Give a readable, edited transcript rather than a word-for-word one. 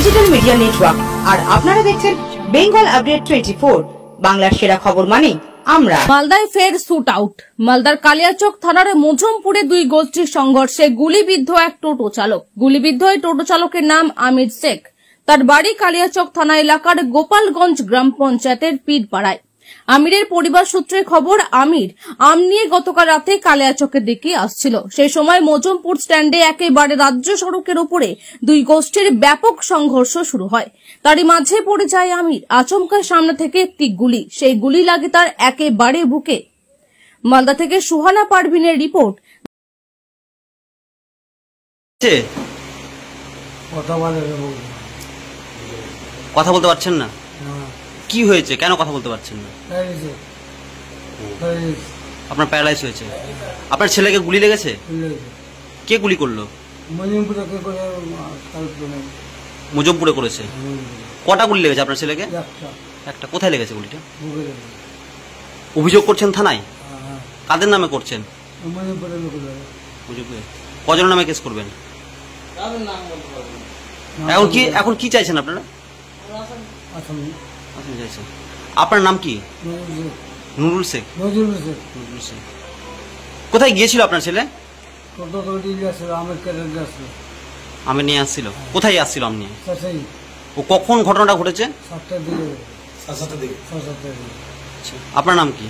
Digital media network, আর আপনারা দেখছেন Bengal update 24, বাংলার সেরা খবর মানে আমরা। মালদায় ফের শুট আউট। মালদার কালিয়াচক থানার মজমপুরে দুই গোষ্ঠীর সংঘর্ষে গুলিবিদ্ধ এক টোটো চালক। গুলিবিদ্ধ এই টোটো চালকের নাম আমির শেখ। তার বাড়ি কালিয়াচক থানা এলাকার গোপালগঞ্জ গ্রাম পঞ্চায়েতের পীরপাড়ায়। আমিরের পরিবার সূত্রে খবর, আমির আম নিয়ে গতকাল রাতে কালিয়াচকের দিকে আসছিল। সেই সময় মজমপুর স্ট্যান্ডে একেবারে রাজ্য সড়কের উপরে দুই গোষ্ঠীর ব্যাপক সংঘর্ষ শুরু হয়। তারই মাঝে পড়ে যায় আমির। আচমকা সামনে থেকে একটি গুলি, সেই গুলি লাগে তার একেবারে বুকে। মালদা থেকে সুহানা পারভিনের রিপোর্ট। কথা বলতে পারছেন না? কি হয়েছে, কেন কথা বলতে পারছেন না? আপনার প্যারালাইজ হয়েছে। আপনার ছেলেকে গুলি লেগেছে? কে গুলি করলো? মজমপুরে করেছে। কটা গুলি লেগেছে আপনার ছেলেকে? একটা। কোথায় লেগেছে গুলিটা? অভিযোগ করছেন থানায়? কাদের নামে করছেন? কজনের নামে কেস করবেন? এখন কি চাইছেন আপনারা? আপনার নাম কি? নুরুল শেখ। কোথায় গিয়েছিল আপনার ছেলে? আমের নিয়ে আসছিল। কোথায় আসছিল আম নিয়ে? ও কখন ঘটনাটা ঘটেছে? সাতটার দিকে। আপনার নাম কি?